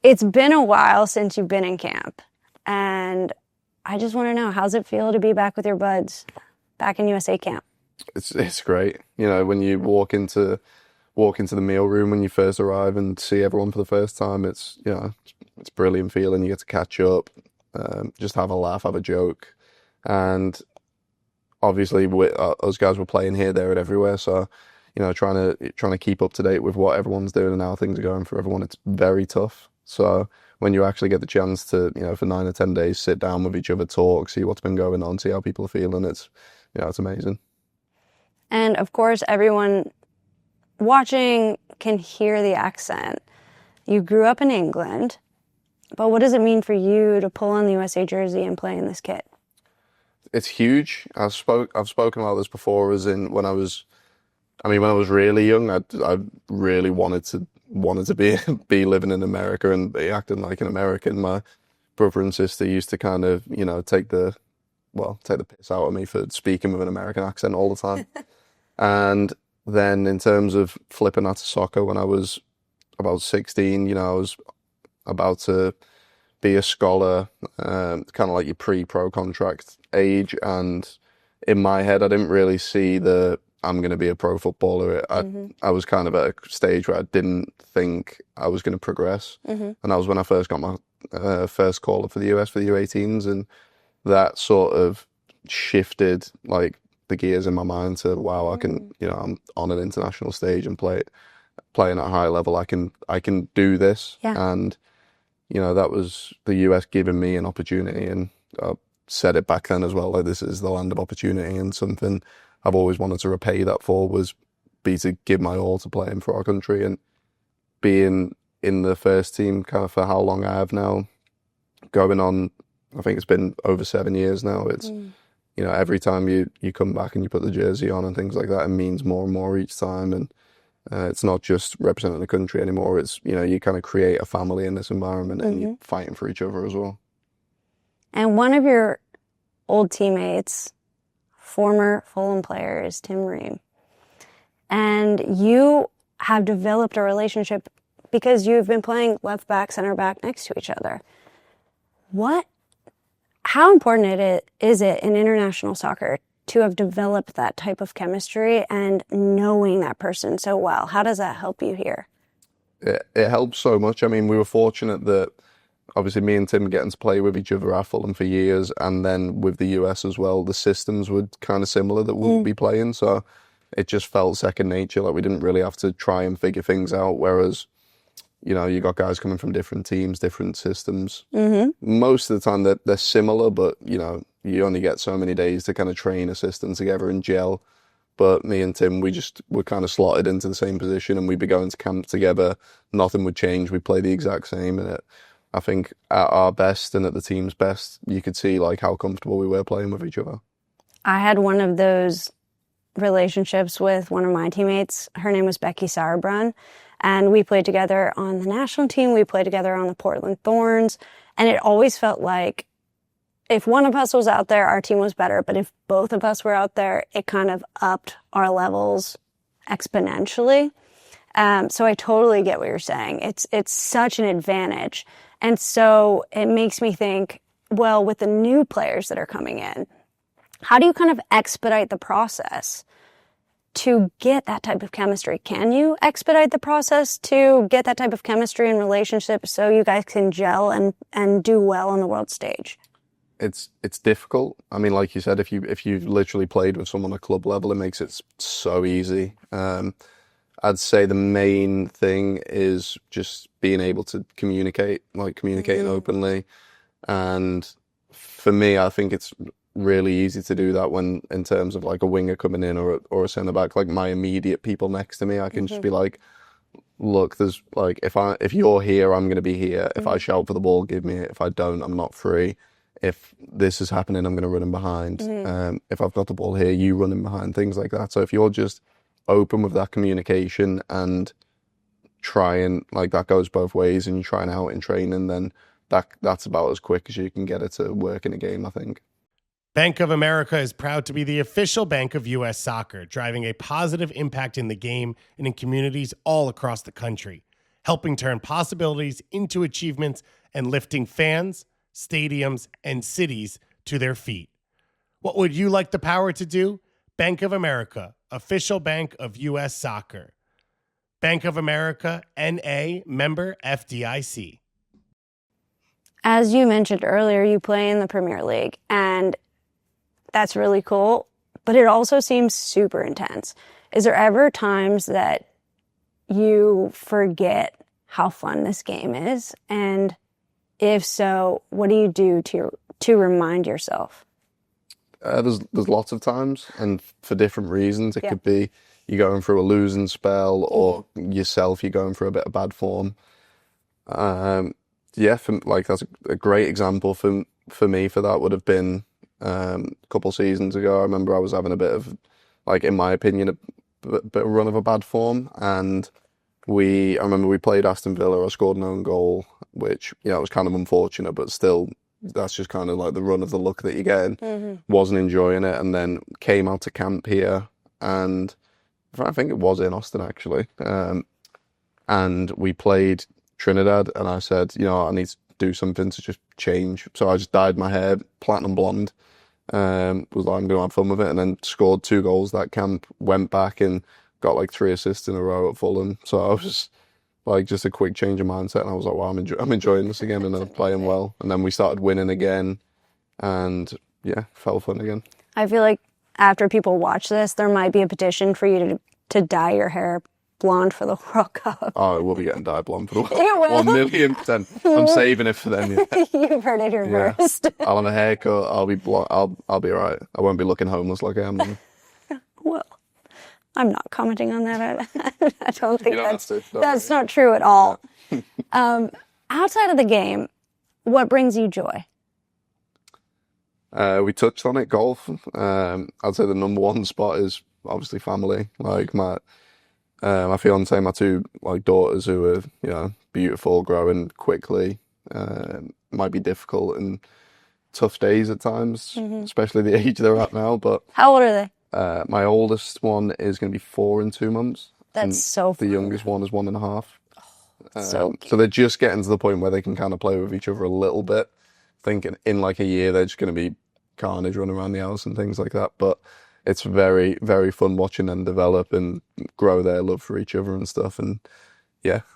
It's been a while since you've been in camp, and I just want to know, how's it feel to be back with your buds back in USA camp? It's great. You know, when you walk into the meal room when you first arrive and see everyone for the first time, it's it's brilliant feeling. You get to catch up, just have a laugh, have a joke, and obviously us guys were playing here, there, and everywhere. So, trying to keep up to date with what everyone's doing and how things are going for everyone, it's very tough. So when you actually get the chance to, for 9 or 10 days, sit down with each other, talk, see what's been going on, see how people are feeling, it's amazing. And of course, everyone watching can hear the accent. You grew up in England, but what does it mean for you to pull on the USA jersey and play in this kit? It's huge. I've spoken about this before, as in when I was really young, I really wanted to be living in America and be acting like an American. My brother and sister used to kind of, take the piss out of me for speaking with an American accent all the time. And then in terms of flipping that to soccer, when I was about 16, I was about to be a scholar, kind of like your pre-pro contract age. And in my head, I didn't really see I'm going to be a pro footballer. I was kind of at a stage where I didn't think I was going to progress. And that was when I first got my first call up for the US for the U18s. And that sort of shifted like the gears in my mind to, wow, I can, I'm on an international stage and playing at a high level. I can do this. Yeah. And, that was the US giving me an opportunity. And I said it back then as well, like, this is the land of opportunity, and something I've always wanted to repay that for was to give my all to playing for our country. And being in the first team kind of for how long I have now, going on, I think it's been over 7 years now. It's, every time you come back and you put the jersey on and things like that, it means more and more each time. And it's not just representing the country anymore. It's, you kind of create a family in this environment, and you're fighting for each other as well. And one of your old teammates, former Fulham player, is Tim Ream. And you have developed a relationship because you've been playing left back, center back next to each other. How important is it in international soccer to have developed that type of chemistry and knowing that person so well? How does that help you here? It helps so much. I mean, we were fortunate that obviously me and Tim getting to play with each other at Fulham for years, and then with the US as well, the systems were kind of similar that we'll be playing. So it just felt second nature. Like, we didn't really have to try and figure things out. Whereas, you got guys coming from different teams, different systems. Most of the time they're similar, but, you only get so many days to kind of train a system together and gel. But me and Tim, were kind of slotted into the same position, and we'd be going to camp together. Nothing would change. We'd play the exact same. And I think at our best and at the team's best, you could see like how comfortable we were playing with each other. I had one of those relationships with one of my teammates. Her name was Becky Sauerbrunn, and we played together on the national team. We played together on the Portland Thorns, and it always felt like if one of us was out there, our team was better. But if both of us were out there, it kind of upped our levels exponentially. So I totally get what you're saying. It's such an advantage. And so it makes me think, well, with the new players that are coming in, how do you kind of expedite the process to get that type of chemistry? Can you expedite the process to get that type of chemistry and relationship so you guys can gel and do well on the world stage? It's difficult. I mean, like you said, if you've literally played with someone at club level, it makes it so easy. I'd say the main thing is just being able to communicating openly. And for me, I think it's really easy to do that when, in terms of like a winger coming in or a centre back, like my immediate people next to me, I can just be like, look, there's like, if you're here, I'm going to be here. If I shout for the ball, give me it. If I don't, I'm not free. If this is happening, I'm going to run in behind. If I've got the ball here, you run in behind, things like that. So if you're just open with that communication and try and, like, that goes both ways, and you're trying out in training, then that's about as quick as you can get it to work in a game, I think. Bank of America is proud to be the official bank of U.S. soccer, driving a positive impact in the game and in communities all across the country. helping turn possibilities into achievements and lifting fans, stadiums, and cities to their feet. What would you like the power to do? Bank of America, official bank of U.S. Soccer. Bank of America, N.A., member FDIC. As you mentioned earlier, you play in the Premier League, and that's really cool, but it also seems super intense. Is there ever times that you forget how fun this game is? And if so, what do you do to remind yourself? There's lots of times, and for different reasons. It could be you're going through a losing spell, or yourself, you're going through a bit of bad form. That's a great example for me. For that would have been a couple seasons ago. I remember I was having a bit of, like, in my opinion, a bit of run of a bad form, and I remember we played Aston Villa. I scored an own goal, which, it was kind of unfortunate, but still, that's just kind of like the run of the luck that you're getting. Wasn't enjoying it, and then came out to camp here, and I think it was in Austin, actually. And we played Trinidad, and I said, I need to do something to just change. So I just dyed my hair platinum blonde. Was like, I'm going to have fun with it, and then scored 2 goals that camp, went back and got like 3 assists in a row at Fulham. So I was like, just a quick change of mindset, and I was like, wow, I'm enjoying this again, and I'm playing well. And then we started winning again, and felt fun again. I feel like after people watch this, there might be a petition for you to dye your hair blonde for the World Cup. Oh, it will be getting dyed blonde for the World Cup. 1,000,000%. I'm saving it for them. Yeah. You've heard it here first. I'll have a haircut. I'll be blonde. I'll be all right. I won't be looking homeless like I am now. Well, I'm not commenting on that. I don't think that's not true at all. Outside of the game, what brings you joy? We touched on it, golf. I'd say the number one spot is obviously family. Like my fiance, my 2 daughters, who are beautiful, growing quickly. Might be difficult and tough days at times, especially the age they're at now. But how old are they? My oldest one is going to be 4 in 2 months. That's so fun. The youngest one is 1.5. So they're just getting to the point where they can kind of play with each other a little bit. Thinking in like a year they're just going to be carnage running around the house and things like that. But it's very, very fun watching them develop and grow their love for each other and stuff. And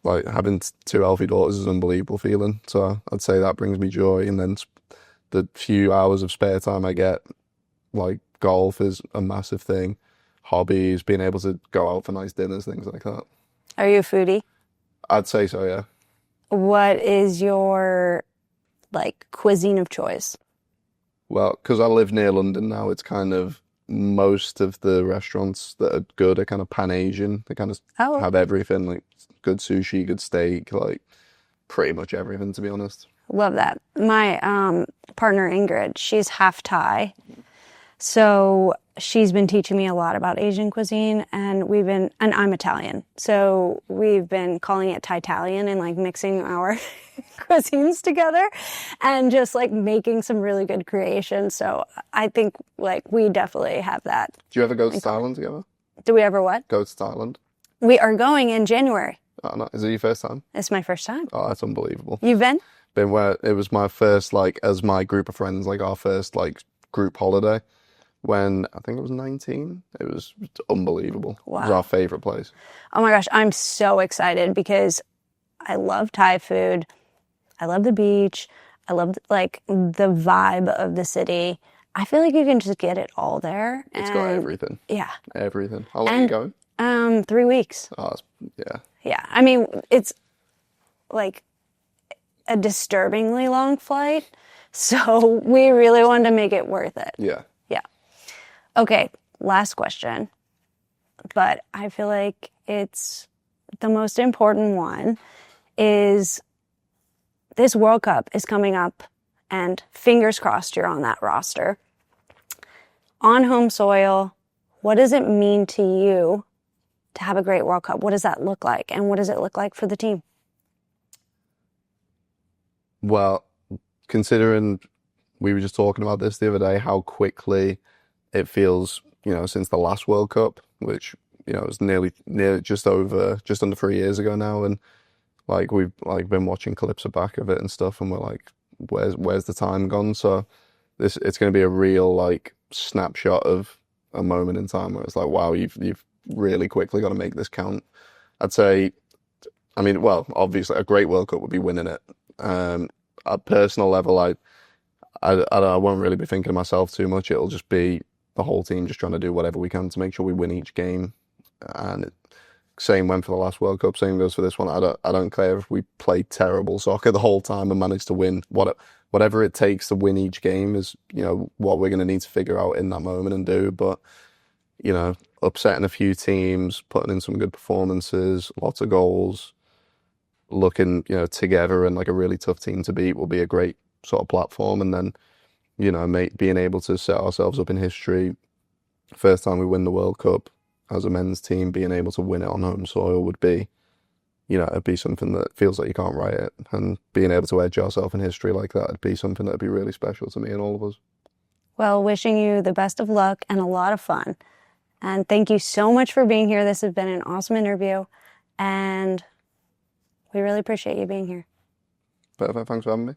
like having 2 healthy daughters is an unbelievable feeling. So I'd say that brings me joy. And then the few hours of spare time I get, like golf is a massive thing. Hobbies, being able to go out for nice dinners, things like that. Are you a foodie? I'd say so, yeah. What is your cuisine of choice? Well, because I live near London now, it's kind of most of the restaurants that are good are kind of Pan-Asian. They kind of have everything, like good sushi, good steak, like pretty much everything, to be honest. Love that. My partner Ingrid, she's half Thai. So she's been teaching me a lot about Asian cuisine, and I'm Italian. So we've been calling it Thai-Italian and mixing our cuisines together and just making some really good creations. So I think we definitely have that. Do you ever go to Thailand together? Do we ever what? Go to Thailand. We are going in January. Oh, no. Is it your first time? It's my first time. Oh, that's unbelievable. You've been? Been where it was my first, as my group of friends, our first, group holiday. When I think I was 19, it was unbelievable. Wow. It was our favorite place. Oh my gosh, I'm so excited because I love Thai food. I love the beach. I love the vibe of the city. I feel like you can just get it all there. It's got everything. Yeah. Everything. How long are you going? 3 weeks. Oh, yeah. Yeah. I mean, it's a disturbingly long flight. So we really wanted to make it worth it. Yeah. Okay, last question, but I feel like it's the most important one, is this World Cup is coming up, and fingers crossed you're on that roster. On home soil, what does it mean to you to have a great World Cup? What does that look like, and what does it look like for the team? Well, considering we were just talking about this the other day, how quickly it feels, since the last World Cup, which, was nearly just under 3 years ago now. And Like we've like been watching clips back of it and stuff, and we're like, where's the time gone? So it's going to be a real like snapshot of a moment in time where it's like, wow, you've really quickly got to make this count. I'd say, I mean, well, obviously a great World Cup would be winning it. At personal level, I won't really be thinking of myself too much. It'll just be the whole team just trying to do whatever we can to make sure we win each game. And same went for the last World Cup, same goes for this one. I don't care if we play terrible soccer the whole time and manage to win. Whatever it takes to win each game is, what we're going to need to figure out in that moment and do. But, upsetting a few teams, putting in some good performances, lots of goals, looking, together and like a really tough team to beat will be a great sort of platform. And then, being able to set ourselves up in history, first time we win the World Cup as a men's team, being able to win it on home soil would be, it'd be something that feels like you can't write it. And being able to edge ourselves in history like that would be something that'd be really special to me and all of us. Well, wishing you the best of luck and a lot of fun. And thank you so much for being here. This has been an awesome interview, and we really appreciate you being here. Perfect. Thanks for having me.